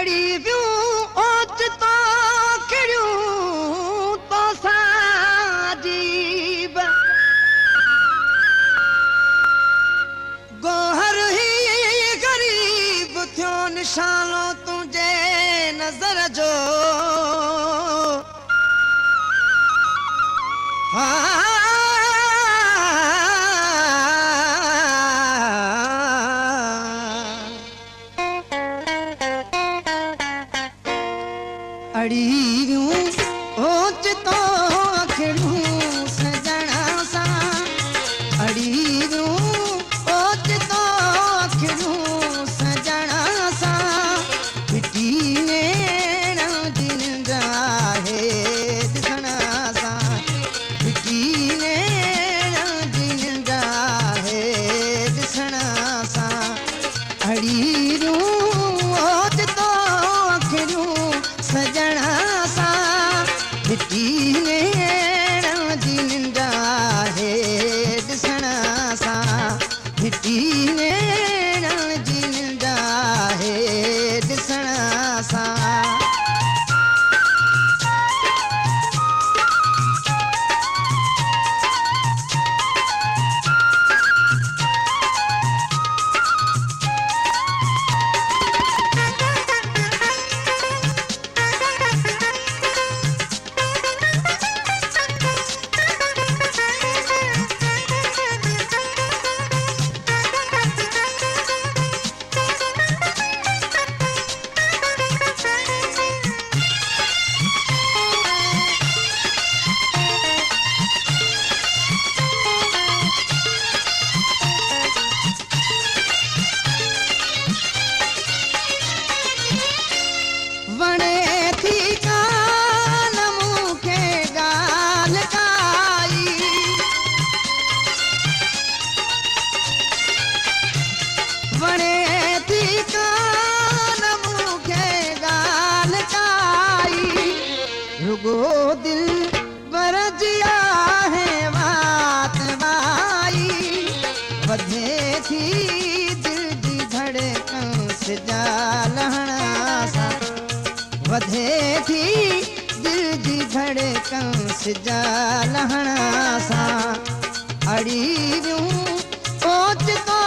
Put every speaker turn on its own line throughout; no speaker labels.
अड़ी वियूं ओचितो किरियूं तोसां अजीब गोहर ही गरीब थियो निशानो तुंहिंजे नज़र जो अड़ी वियूं ओचितो किरियूं सजणा सां अड़ी वियूं ओचितो किरियूं सजणा सां फिटी नेण दिन गाहे ॾिसण सां फिटी नेण दिन गाहे ॾिसण सां अड़ी वियूं ओचितो किरियूं सजणा सां फिटी नेण दिन गाहे ॾिसण सां फिटी नेण दिन गाहे ॾिसण सां वणे थी कान मूंखे ॻाल्हि काई वणे थी कान मूंखे ॻाल्हि काई रुगो दिल बरजी आहे वात वाई वधे थी दिल जी धड़कन सिजा लहण सां वधे थी दिल जी धड़कन सिजा लहण सां अड़ी वियूं ओचितो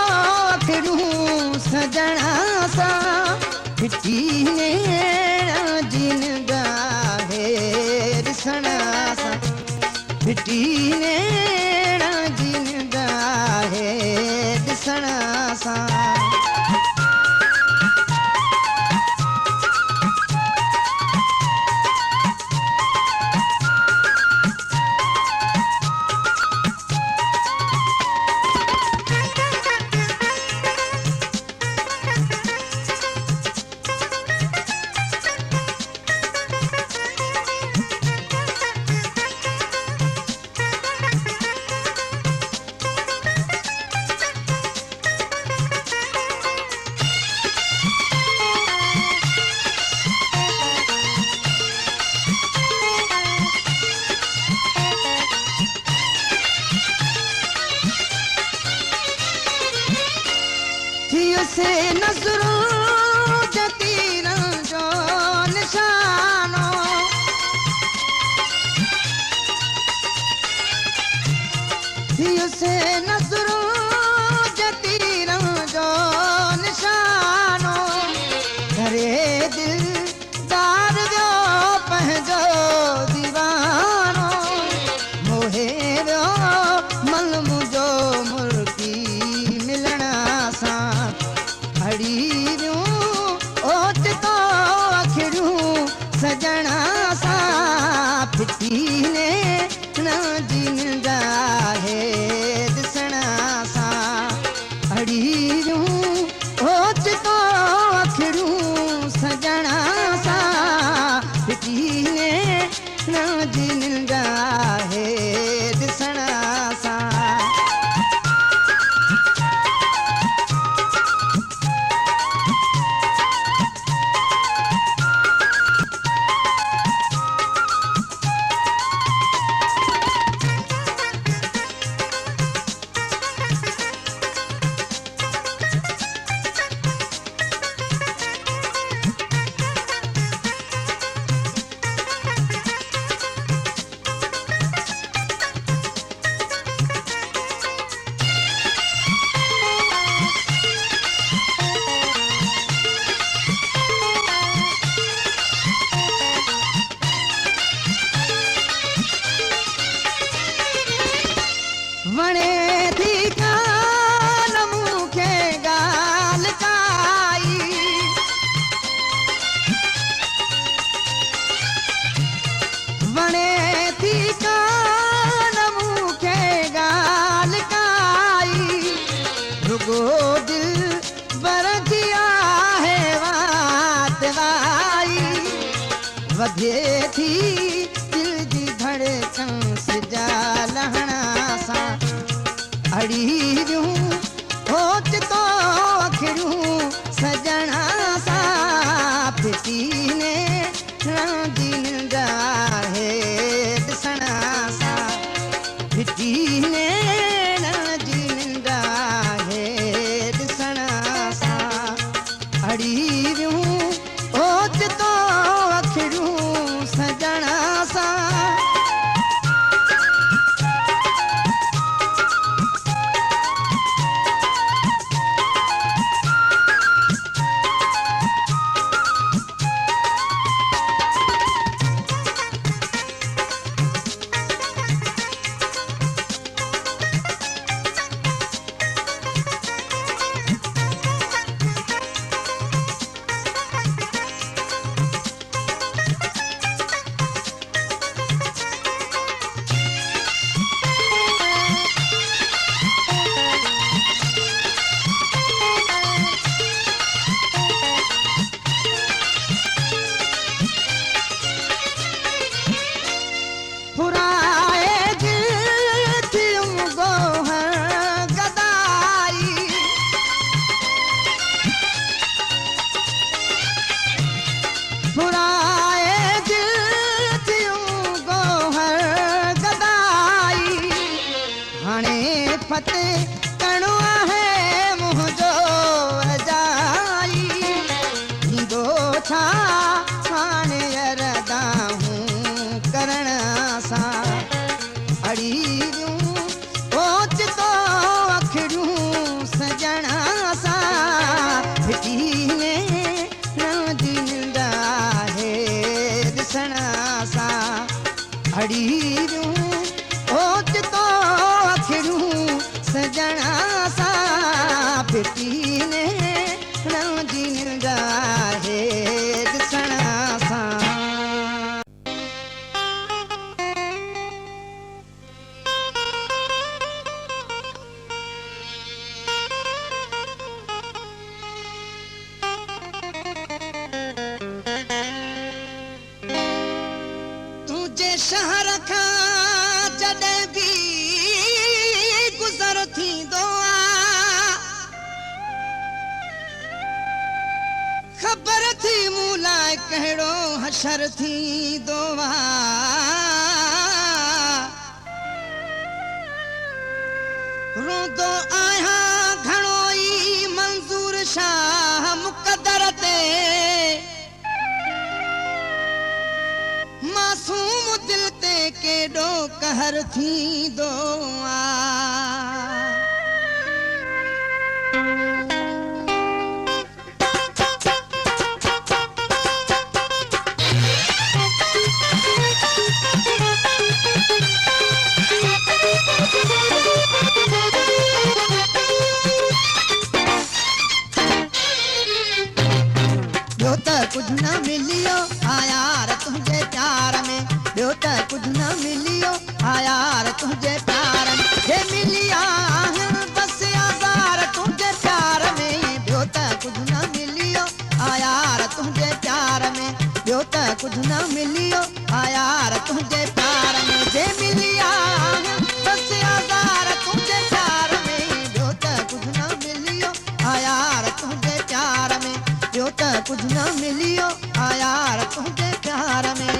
किरियूं सजणा सां फिटी नेण दिन गाहे ॾिसण सां फिटी नेण दिन गाहे ॾिसण सां वधे थी दिल जी धड़कन सिजा लहणा सां अड़ीरियूं ओचितो अखिड़ियूं सजणा सां फिटीने रांदी निंदा है ॾिसणा सां फिटीने रांदी निंदा है ॾिसणा सां अड़ीरियूं ओचितो अखिड़ियूं सजणा सां शहर खां जॾहिं बि गुज़र थींदो आहे ख़बर थी मूं लाइ कहिड़ो हशर थींदो आहे रोंदो आहियां घणो ई मंज़ूर शाह मुक़दर ते मासूम दिल ते केॾो कहर थींदो आहे ॿियो त कुझु न मिलियो आ यार तुंहिंजे प्यार में ॿियो त कुझु न मिलियो आ यार तुंहिंजे प्यार में हे मिलिया आहिनि बसि आज़ार तुंहिंजे प्यार में ॿियो त कुझु न मिलियो आ यार तुंहिंजे प्यार में ॿियो त कुझु न मिलियो आ यार तुंहिंजे प्यार में जे मिलिया आहिनि बसि आज़ार तुंहिंजे प्यार में ॿियो त कुझु न मिलियो आ यार तुंहिंजे प्यार में ॿियो त कुझु न मिलियो आ यार तुंहिंजे प्यार में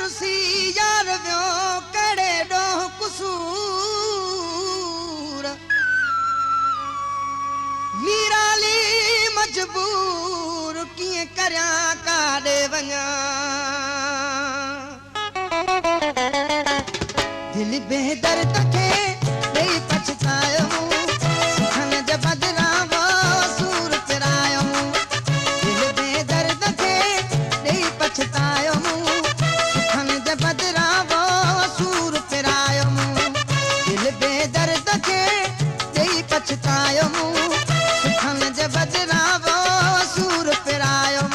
रुसी यार वियो कड़े ॾोह कुसूर मीराली मजबूर कीअं करियां काॾे वञा दिल बेदर्द खे ॾेई पछतायो सुखन जे बदिरां वो सूर पिरायो दिल बेदर्द खे ॾेई पछतायो सुखन जे बदिरां वो सूर पिरायो दिल बेदर्द खे ॾेई पछतायो सुखन जे बदिरां वो सूर पिरायो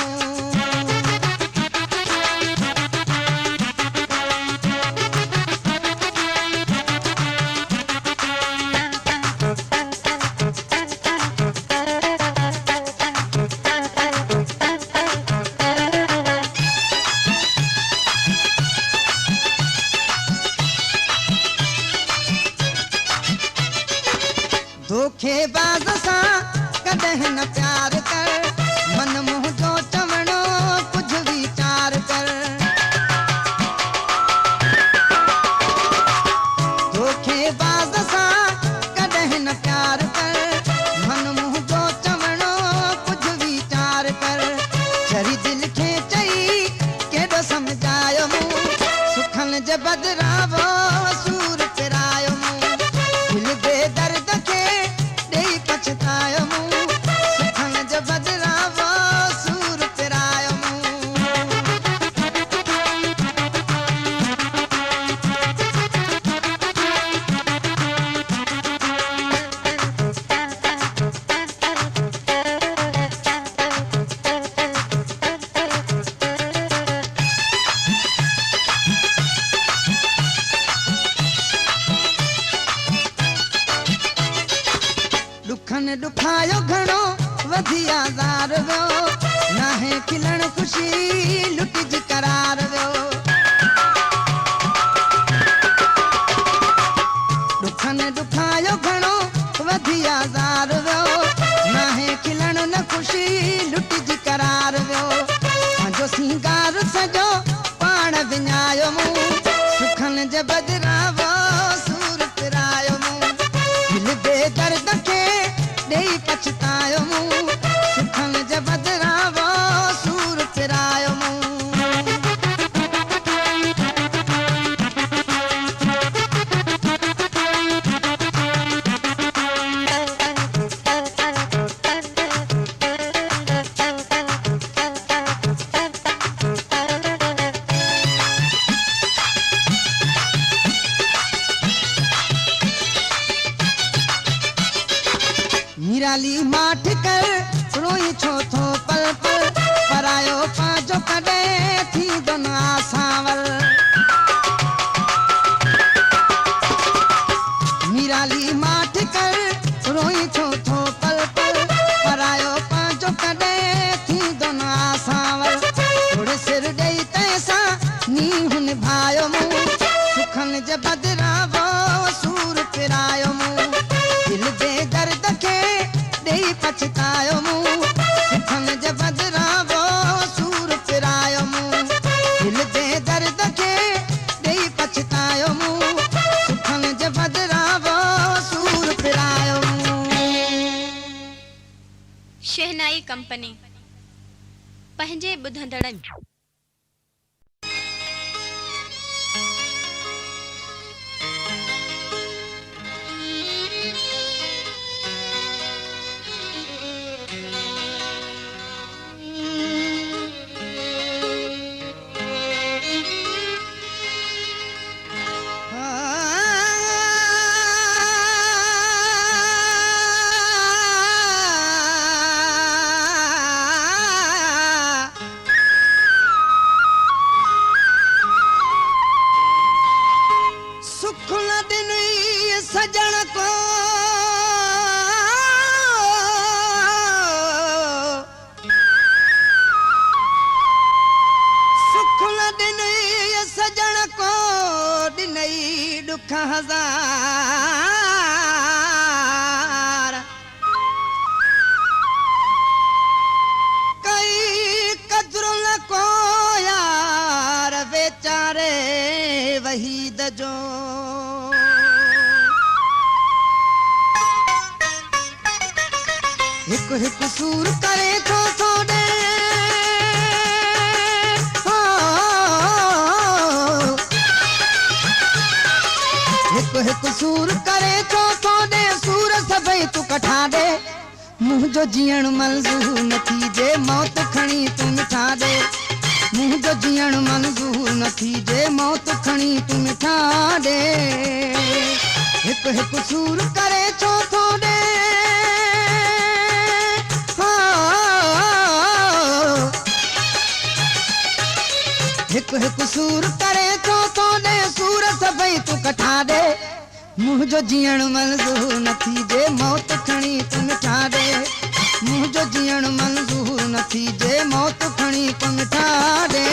धोखेबाज़ सां कॾहिं न प्यार कर मन मुंहिंजो चवणो कुझु वीचार कर धोखेबाज़ सां कॾहिं न प्यार कर मन मुंहिंजो चवणो कुझु वीचार कर चरी दिल खे चई केॾो सम्झायो सुखन जे बदिरां वो सूर पिरायो दिल बेदर्द खे ॾेई पछतायो सुखन जे बदिरां वो सूर पिरायो दुखन दुखायो घणो वधिया ज़ार वियो नाहे खिलण ख़ुशी लुटिजी करार वियो दुखन दुखायो घणो वधिया ज़ार वियो नाहे खिलण न ख़ुशी लुटिजी करार वियो पंहिंजो सिंगार सॼो पाण विञायो सुखन जे बदिरां वो सूर पिरायो दिल बेदर्द खे ॾेई पछतायो सुखन जे बदिरां वो सूर पिरायो मीराली माठ कर रोई छो थो पल पल परायो पांजो कॾहिं थींदो न आसांवल मीराली माठ कर रोई छो थो पल पल परायो पांजो कॾहिं थींदो न आसांवल थोड़े सिर ॾेई तंहिंसां नींहुं निभायो सुखन जे बदिरां वो सूर पिरायो दिल बेदर्द खे ॾेई पछतायो सुखन जे बदिरां वो सूर पिरायो दिल बेदर्द खे ॾेई पछतायो सुखन जे बदिरां वो सूर पिरायो
शहनाई कंपनी पंहिंजे ॿुधंदड़नि
सजण को सुख न ॾिनई सजण को ॾिनई ॾुख हज़ार कई कदर न को यार बेचारे वहीद जो हिकु हिकु सूर करे थो थोड़े हिकु हिकु सूर करे थो थोड़े सूर सभई तूं कठा दे मुंहिंजो जीअण मंज़ूर न थीजे मौत खणी तूं मिठा दे मुंहिंजो जीअण मंज़ूर न थीजे मौत खणी तूं मिठा दे हिकु हिकु सूर करे थो थोड़े हिकु हिकु सूर करे थो थोड़े सूर सभई तूं कठा दे मुंहिंजो जीअण मंज़ूर न थीजे मौत खणी तूं मिठा दे मुंहिंजो जीअण मंज़ूर न थीजे मौत खणी तूं मिठा दे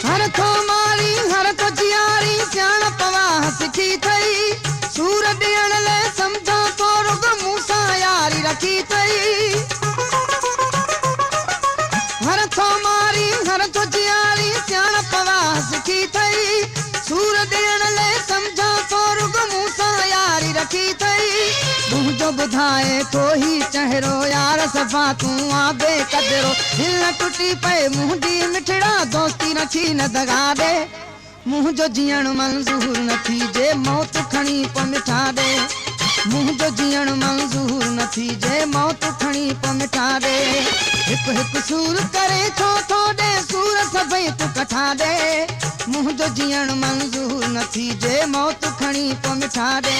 हर थो मारी हर थो जियारी सियाण पवाह सिखी थई सूर ॾियण लाइ सम्झां तो रुग मूंसां यारी रखी थई हर थो मारी हर थो जियारी सियाण पवाह सिखी थई सूर ॾियण लाइ सम्झां तो रुग मूंसां यारी रखी थई मुंहिंजो ॿुधाए थो ही चहिरो यार सफ़ा तूं आ बेक़दरो दिल न टुटी पए मुंहिंजी मिठड़ा दोस्ती रखी न दगा दे मुंहिंजो जीअण मंज़ूर न थीजे मौत खणी पोइ मिठा दे मुंहिंजो जीअण मंज़ूर न थीजे मौत खणी पोइ मिठा दे हिकु हिकु सूर करे थो थोड़े सूर सभई तूं कठा दे मुंहिंजो जीअण मंज़ूर न थीजे मौत खणी पोइ मिठा दे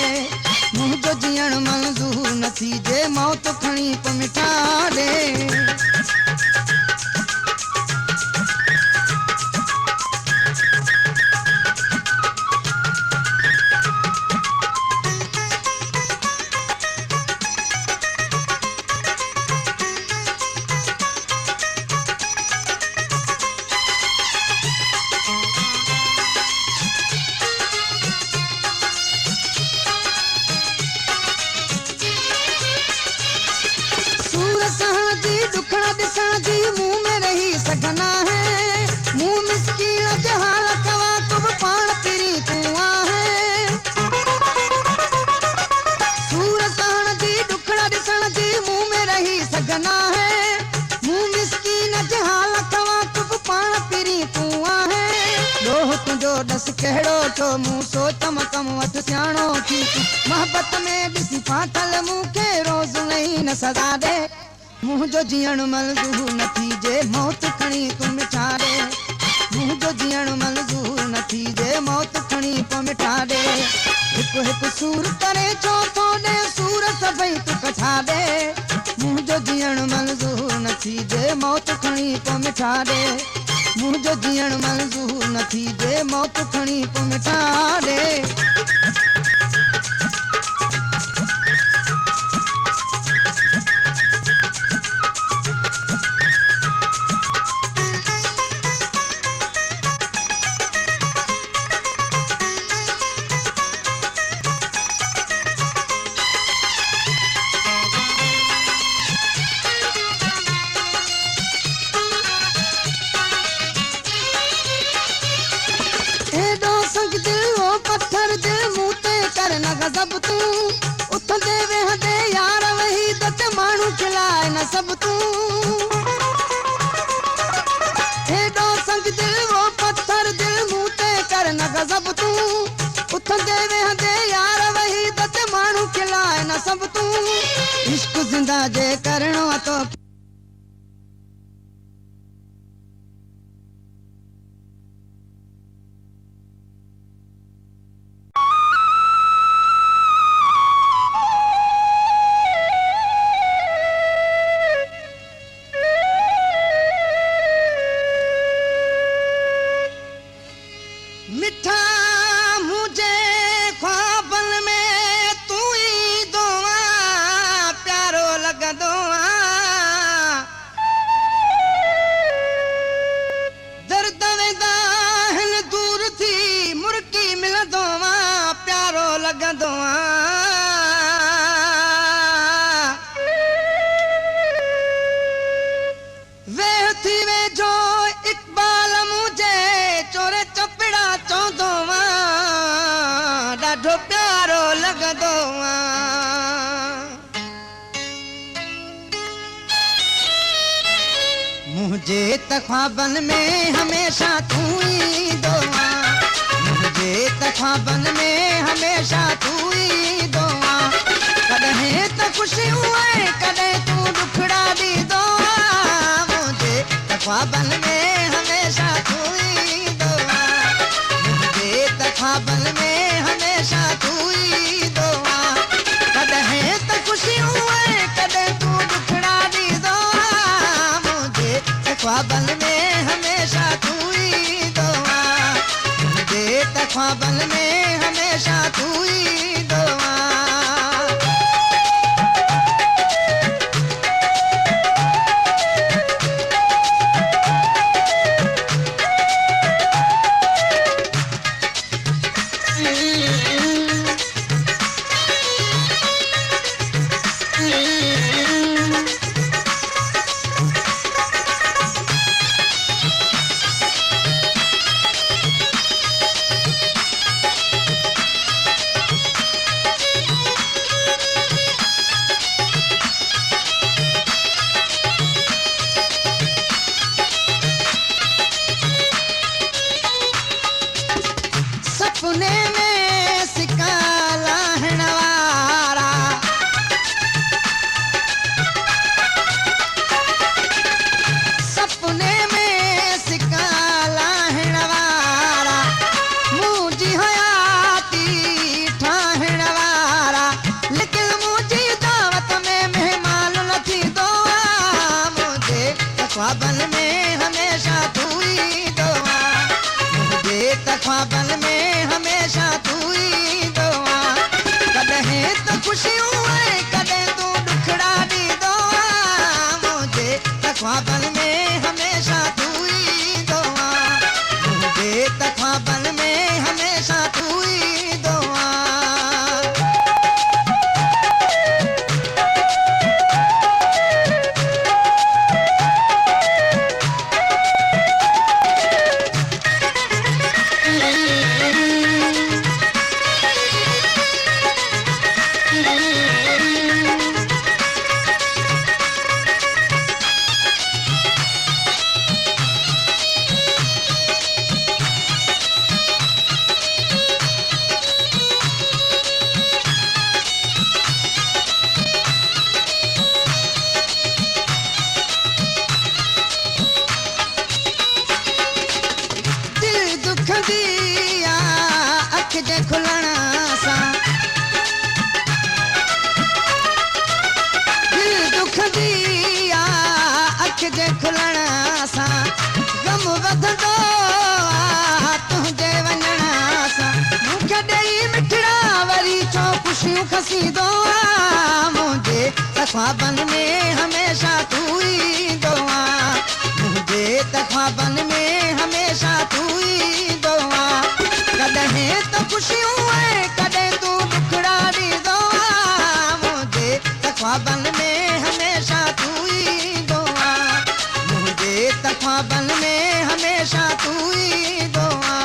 मुंहिंजो जीअण मंज़ूर न थीजे मौत खणी पोइ मिठा दे दुखड़ा दिसण जी मुंह में रही सघना है मुंह मिसकीन जहाल कवा तुम पाण पिरी तूं आहे सूर सहण जी दुखड़ा दिसण जी मुंह में रही सघना है मुंह मिसकीन जहाल कवा तुम पाण पिरी तूं आहे लोह तुंहिंजो डस कहिड़ो थो मूं सोचम कम वठ सियाणो थी मोहबत में ॾिसी फाथल मूंखे रोज़ नहीं न सदा दे मुंहिंजो जीअण मंज़ूर न थीजे मौत खणी तूं मिठा दे मुंहिंजो जीअण मंज़ूर न थीजे मौत खणी पोइ मिठा दे हिकु हिकु सूर करे छो थोड़े सूर सभई तूं कठा दे मुंहिंजो जीअण मंज़ूर न थीजे मौत खणी पोइ मिठा दे मुंहिंजो जीअण मंज़ूर न थीजे मौत खणी पोइ मिठा दे पत्थर दिल मुंह ते कर न गज़ब तूं उथंदे वेहंदे यार वहीद ते माण्हू खिलाए न सब तूं हेॾो संग दिल वो पत्थर दिल मुंह ते कर न गज़ब तूं उथंदे वेहंदे यार वहीद ते माण्हू खिलाए न सब तूं इश्क ज़िंदा जे करणो तो त ख्वाबन में हमेशा तू ही दुआ, मुझे त ख्वाबन में हमेशा तू ही दुआ। कॾहिं त ख़ुशियूं ऐं कॾहिं तूं दुखड़ा दी दुआ, मुझे त ख्वाबन में हमेशा तू ही दुआ, मुझे त ख्वाबन में हमेशा तू ही दुआ। कॾहिं त ख़ुशियूं ऐं कॾहिं तूं दुखड़ा दी दुआ, मुझे त ख्वाबन में हमेशा तू ही दुआ, मुझे त ख्वाबन में हमेशा तू ही दुआ। सपने में सिका लाहण वारा, सपने में सिका लाहण वारा, मुझी हयाती ठाहण वारा, लेकिन मुझी दावत में मेहमान न थी दुआ, मुझे त ख्वाबन में हमेशा तू ही दुआ, मुझे त ख्वाबन में हमेशा तू ही दुआ। कॾहिं त ख़ुशियूं ऐं कॾहिं तूं दुखड़ा दी दुआ, मुझे त ख्वाबन में हमेशा तू ही दुआ, मुझे त ख्वाबन में हमेशा तू ही दुआ। दिल दुख दिया अख जे खुलण सां, दिल दुख दिया अख जे खुलण सां, गम वधंदो आ तुंहिंजे वञण सां, मूंखे ॾेई मिठड़ा वरी छो ख़ुशियूं खसी दुआ, मुझे त ख्वाबन में हमेशा तू ही दुआ, मुझे त ख्वाबन में हमेशा तू ही दुआ। कॾहिं त ख़ुशियूं ऐं कॾहिं तूं दुखड़ा दी दुआ, मुझे त ख्वाबन में हमेशा तू ही दुआ, मुझे त ख्वाबन में हमेशा तू ही दुआ।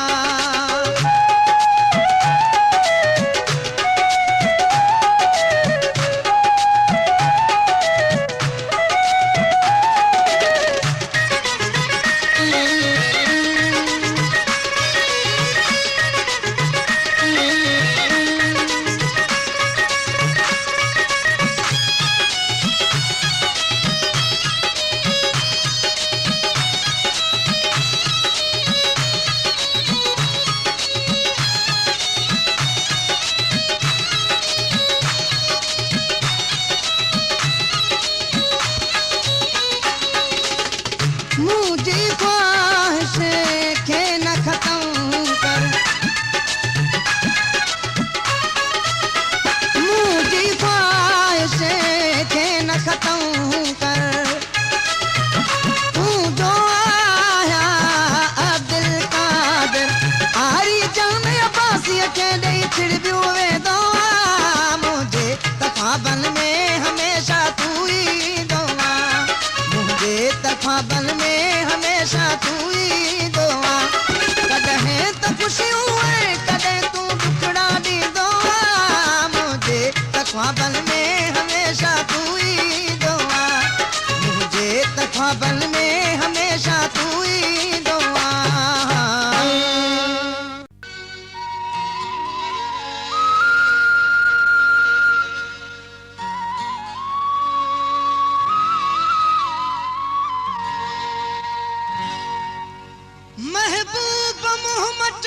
मुझी ख्वाहिश खे न ख़त्म कर, मुझी ख्वाहिश खे न ख़त्म कर, तूं जो आया अब्दुल कादिर, आरी जंग अब्बासीअ खे ॾेई छिड़बियूं वे दुआ, मुझे त ख्वाबन में हमेशा तू ही दुआ, मुझे त ख्वाबन में हमेशा तू ही दुआ। कॾहिं त ख़ुशियूं ऐं कॾहिं तूं दुखड़ा दी दुआ, मुझे त ख्वाबन में हमेशा तू ही दुआ, मुझे त ख्वाबन में हमेशा तू महबूब मोहम्मद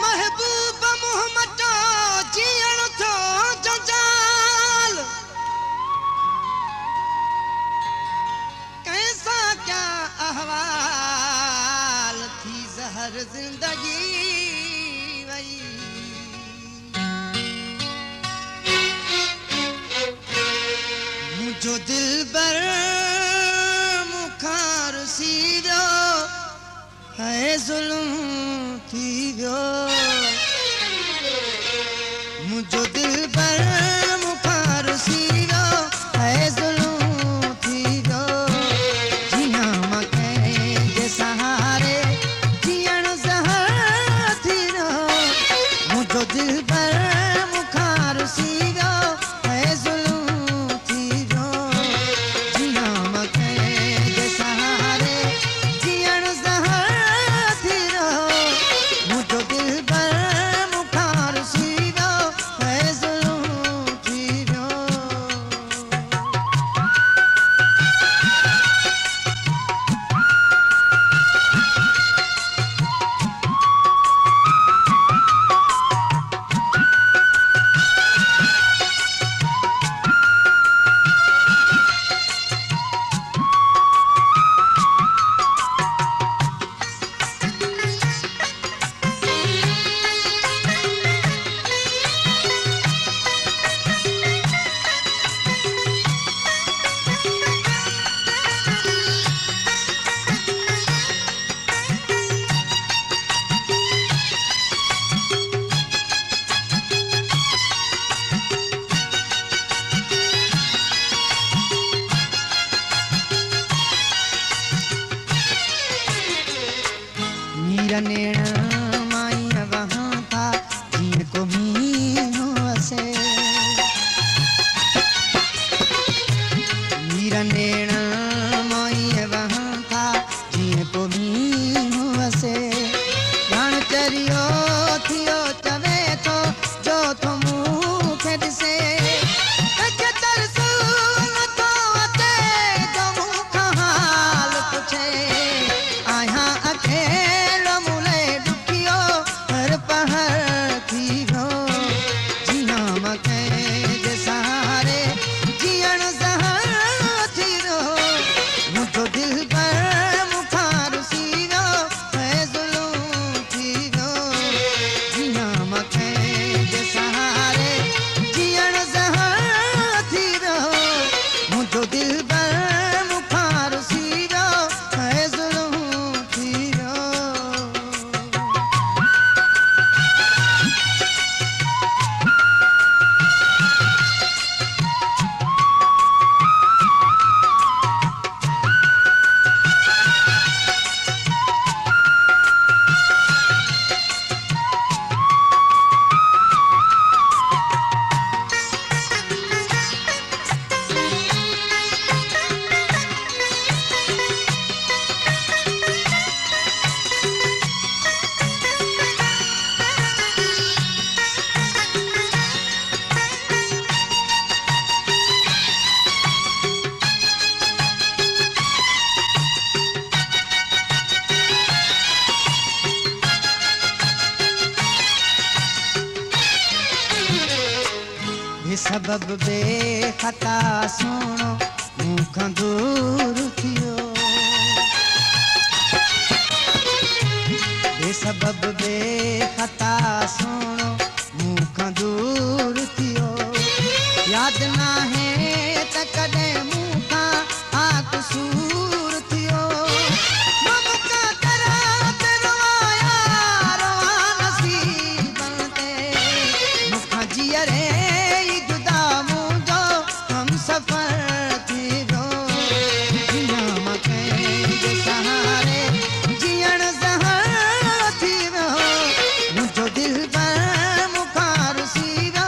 महबूब मोहम्मद जीअण थो जंजाल कैसा क्या अहवाल थी जहर जिंदगी वही मुझो दिल बर मुखार सी वियो है जुल्म थी वियो मुझो दिल बर मुखार सी वियो है जुल्म थी वियो जिया मां कंहिंजे सहारे जीअण ज़हर थी वियो मुझो दिल बर मुखार सी वियो है जुल्म थी वियो जिया मां कंहिंजे सहारे जीअण ज़हर थी वियो मुझो दिल बर मुखार सी वियो है जुल्म थी वियो नीर नेण माई वहां था जीअं को मींहुं वसे नीर नेण माई वहां था जीअं को मींहुं वसे ॼाण चरियो थियो चवे थो जो थो मूंखे ॾिसे कंहिंखे तरस नथो अचे जो मूंखां हाल पुछे आहियां अकेलो मूले ॾुखियो हर पहर थी वियो जिया मां कंहिंजे सहारे जीअण ज़हर थी वियो मुझो दिल बर मुखार सी वियो है जुल्म थी वियो जिया मां कंहिंजे सहारे जीअण ज़हर थी वियो मुझो दिल बर मुखार सी वियो है जुल्म थी वियो बेसबब बेखता सोणो मूंखां दूर थियो बेसबब बेखता सोणो मूंखां दूर थियो यादि नाहे त कॾहिं मूंखां आ कसूर थियो मां मूंखां करां ते रोया रोआ नसीबन ते मूंखां जीअरे सफर थी वियो जिया मां कंहिंजे सहारे जीअण ज़हर थी वियो मुझो दिल बर मुखार सी वियो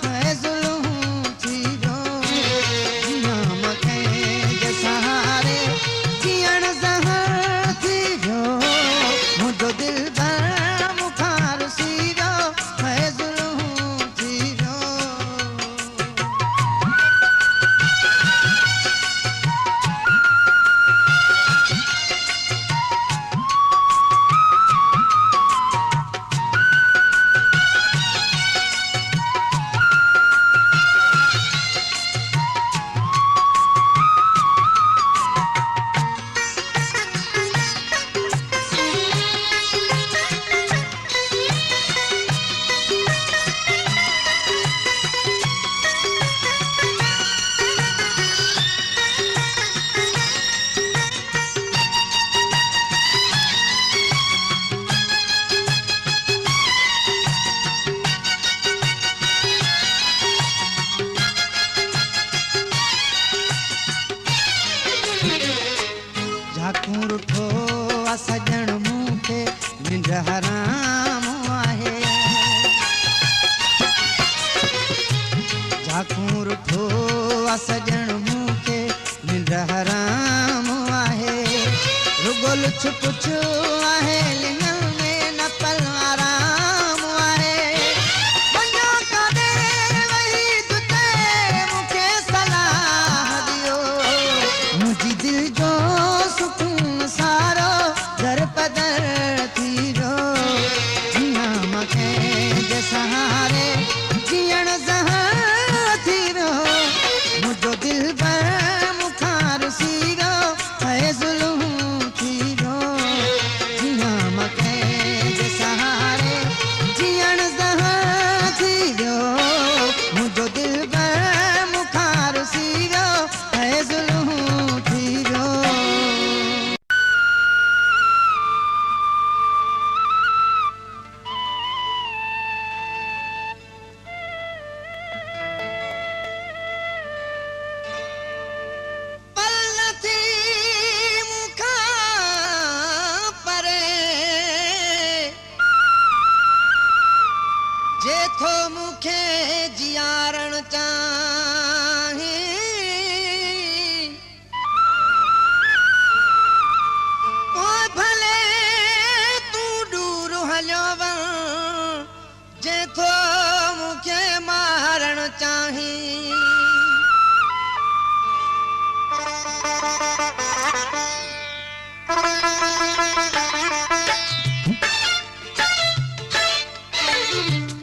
है जुल्म थी वियो जिया मां कंहिंजे सहारे रुठो सजण मूंखे निंड हराम आहे रुगो लुछ पुछ आहे लिंगन में न पल आराम आहे वञो काॾे वही दुते मूंखे सलाह ॾियो मुंहिंजी दिलि जो सुकून सारो दर पदर थी वियो जीअं मां कंहिंजे सहारे जीअण ज़हर थी वियो मुंहिंजो दिलि पर मूंखां रुसी वियो है ज़ुल्म थी वियो जीअं मां कंहिंजे सहारे जीअण ज़हर थी वियो मुंहिंजो दिलि पर मूंखां रुसी वियो है ज़ुल्म थी वियो पल नथी मूंखां परे जेथो मूंखे जियारण चाहे पोइ भले तूं दूर हलियो वञ जेथो मूंखे मारण चाही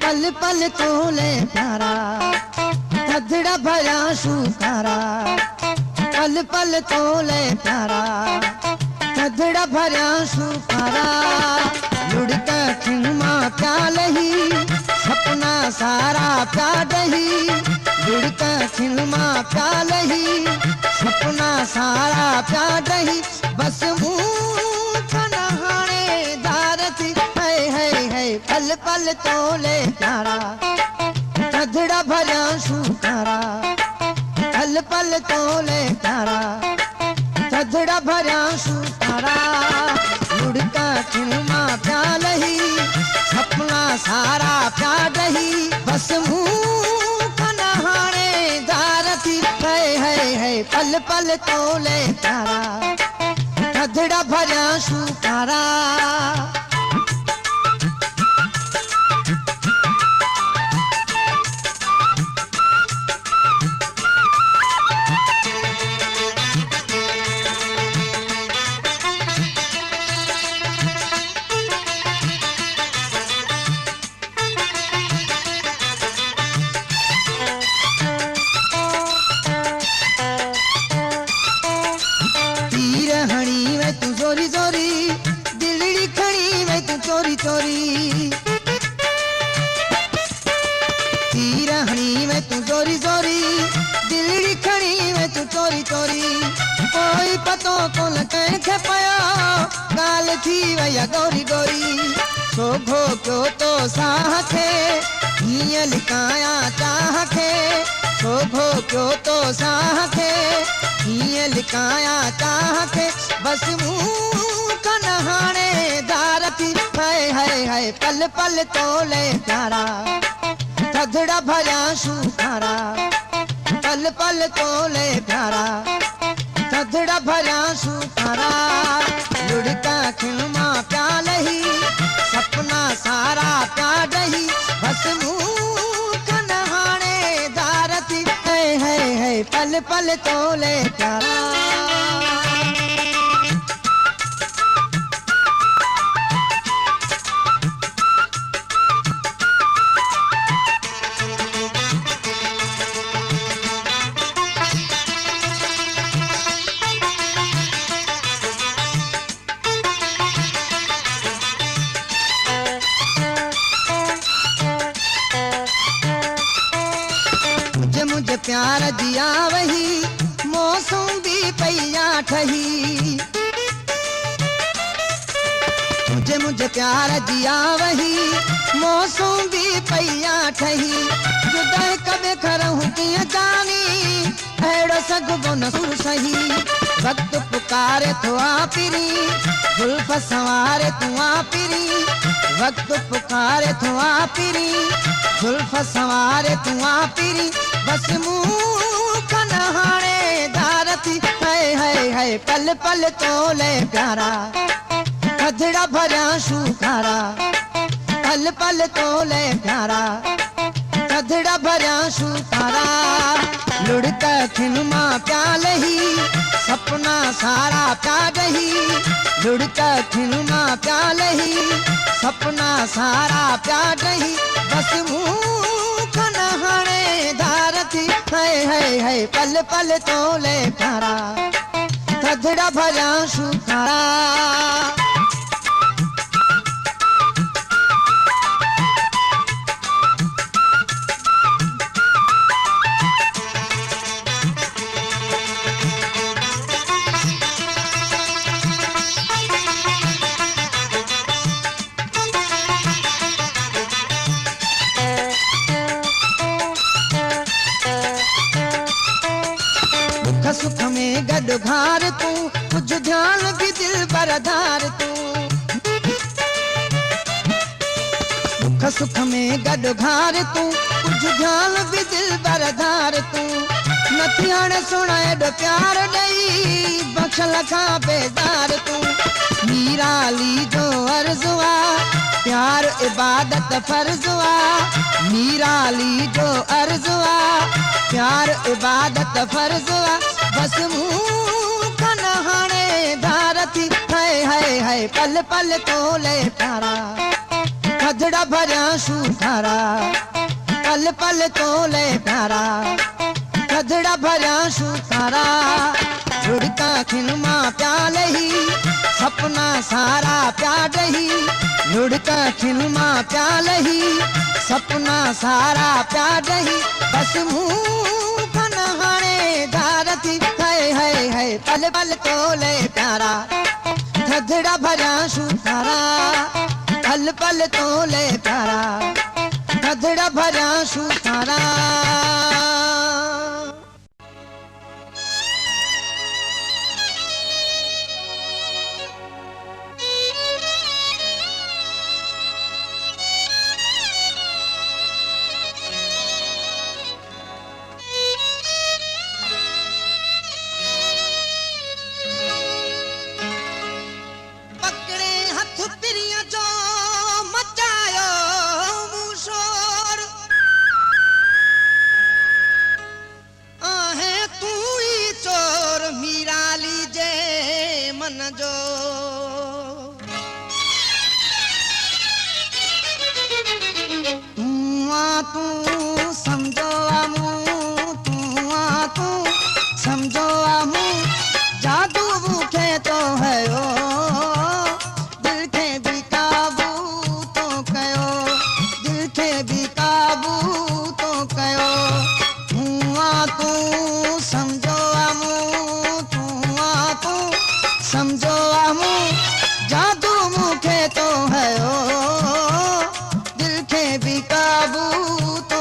पल पल तोले प्यारा थधड़ा भरा शुकारा पल पल तोले प्यारा थधड़ा भरा शुकारा लुढ़क खिमा प्याल ही सपना सारा प्या दही लुढ़क खिमा प्याल ही सपना सारा प्या दही बस मुंह नहाने दार थी है पल पल तोले प्यारा थधड़ा भरा शुकारा पल पल तोले प्यारा थधड़ा भरा शुकारा लुढ़का खिलमा प्याल ही सपना सारा प्या दही बस मुंह नहाने दार थी है पल पल तोले प्यारा थधड़ा भरा शुकारा तीर हणी वे तू जोरी जोरी दिलड़ी खणी वे तू चोरी चोरी तीर हणी वे तू जोरी जोरी दिलड़ी खणी वे तू चोरी चोरी कोई पतो कोन कंहिंखे पयो ॻाल्हि थी वई आहे गोरी गोरी शोभो पियो तो साह खे हीअं लिकाया चाह खे शोभो पियो तो साह खे हीअं लिकाया चाह खे बस मुंह नहाने दार थी है पल पल तोले प्यारा थधड़ा भरा शुकारा पल पल तोले प्यारा थधड़ा भरा शुकारा लुढ़का खिलमा प्याल ही सपना सारा प्या दही बस मुंह नहाने दार थी है पल पल तोले प्यारा मुझे प्यार दिया वही मौसम भी पैया ठही मुझे प्यार दिया वही मौसम भी पैया ठही जुदा कबे करहूं किया जानी अहिड़ो सगबो न सुर सही वक्त पुकारे तो आपिरी जुल्फ सवारे तू आपिरी वक्त पुकारे तो आपिरी जुल्फ सवारे तू आपिरी बस मुंह कन्हाणे धारती है पल पल तोले प्यारा कजड़ा भरा शुखारा पल पल तोले प्यारा कजड़ा भरा शुखारा लुढ़का खिलमा प्याल ही सपना सारा प्यार ही लुढ़का खिलमा प्याल ही सपना सारा प्यार ही बस मुंह कन्हाणे धारती है पल पल तोले प्यारा कजड़ा भरा शुखारा सुख में गड घार तू कुछ ध्यान भी दिल बरदार तू दुख सुख में गड घार तू कुछ ध्यान भी दिल बरदार तू नथी हाणे सुणाए डो प्यार नहीं बख्श लखा बेदार तू मीराली जो अर्जुआ प्यार इबादत फर्जुआ मीराली जो अर्जुआ प्यार इबादत फर्जुआ बस मुंह कन्हाणे धारती है पल पल तोले प्यारा कजड़ा भरा शुखारा पल पल तोले प्यारा कजड़ा भरा शुखारा जुड़का खिलमा प्याल ही सपना सारा प्यार ही लुढ़का खिलमा प्याल ही सपना सारा प्यार ही बस मुंह कन्हाणे धारती है पल पल तोले प्यारा कजड़ा भरा शुखारा पल पल तोले प्यारा कजड़ा भरा शुखारा तू समझो आमू तू समझो आमू जादू भूखे तो है ओ दिल के भी काबू तो कयो दिल के भी काबू तो कयो तू समझो आमू तू समझो आमू जादू भूखे तो है ओ दिल के भी काबू तो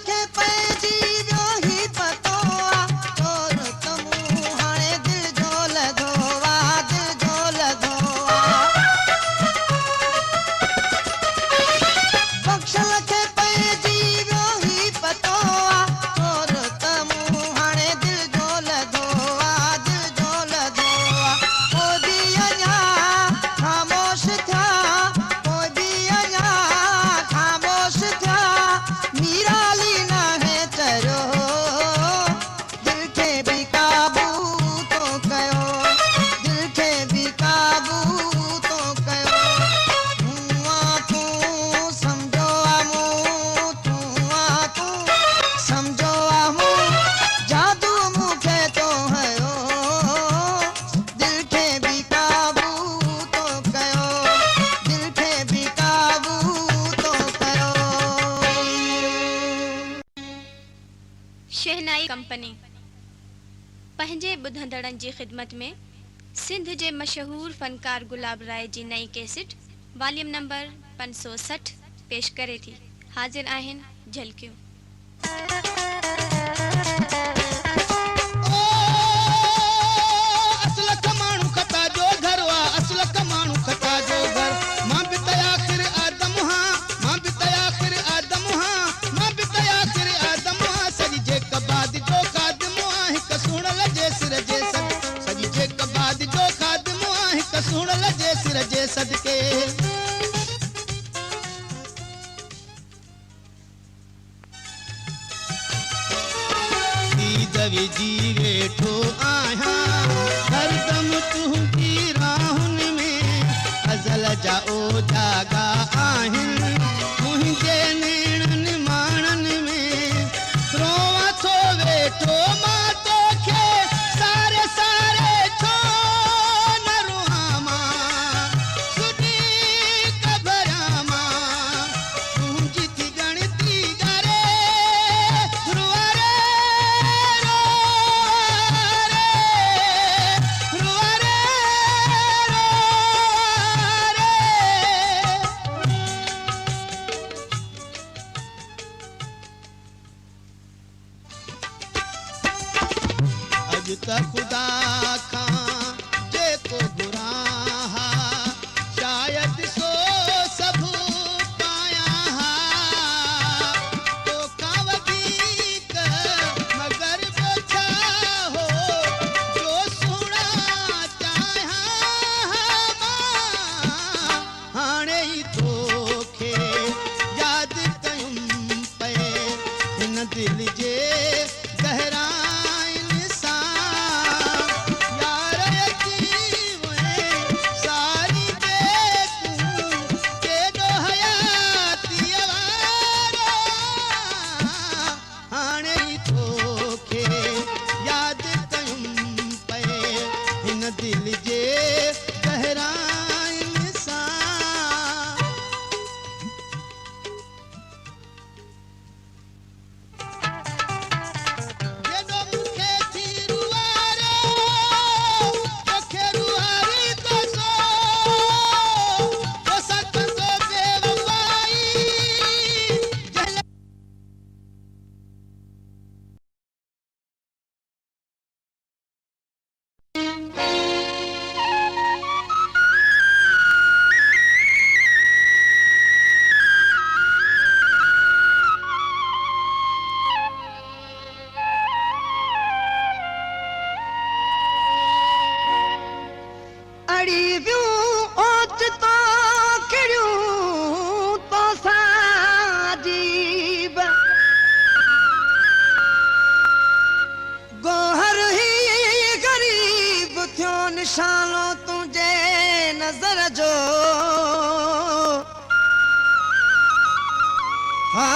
खे पैजी वियो ही पतो आ तोर तमू हाणे दिल जो लधो आ दिल जो लधो आ बख्शल खे पैजी वियो ही पतो आ तोर तमू हाणे दिल जो लधो आ दिल जो लधो आ कोई भी अञा ख़ामोश थिया कोई भी अञा ख़ामोश थिया मीराली नाहे चरियो दिल खे भी काबू तो कयो दिल खे भी काबू तो कयो तूं सम्झो आ मूं तूं सम्झो आ मूं जादू मूंखे तो हयो दिल खे भी काबू तो कयो दिल खे भी काबू तो कयो
शहनाई कंपनी पंहिंजे ॿुधंदड़नि जी ख़िदमत में सिंध जे मशहूर फनकार गुलाब राय जी नई कैसेट वॉल्यूम नंबर 560 पेश करे थी। हाज़िर आहिनि झलकियूं।
असल कमाणू खता जो घर वा असल कमाणू खता जो घर मां भी तयाखिर आदम हां मां भी तयाखिर आदम हां मां भी तयाखिर आदम हां सजी जे कबाद जो खादम हां हिक सुणल जे सिर जे सद सजी जे कबाद जो खादम हां हिक सुणल जे सिर जे सदके दवी जी वेठो आहियां हरदम तुंहिंजी राहुन में अज़ल जा ओ जागा आहिनि मुंहिंजे नेणनि माणनि में रोवां थो वेठो मां तोखे सारे सारे छो न रुहां मां सुधी कबरां मां तुंहिंजी थी गणती ॻारे रुआरे अॼु त ख़ुदा खां जेको घुरां हा शायदि सो सभु पायां हा तोखां वधीक मगर ॿियो छा हो जो सुहिणा चाहियां मां हाणे ई तोखे यादि कयुमि पए हिन दिल जे गहराइनि सां यार यकीन सारी दे तूं केॾो हयाती वारो हाणे ई तोखे यादि कयुमि पए हिन दिल जे गहराइनि सां केॾो मूंखे थी रुआरो तोखे रुआरी थो सो तोसां कंदो बेवफ़ाई जंहिं
अड़ी वियूं ओचितो किरियूं तोसां जीब गोहर ही गरीब थियो निशानो तुंहिंजे नज़र जो हा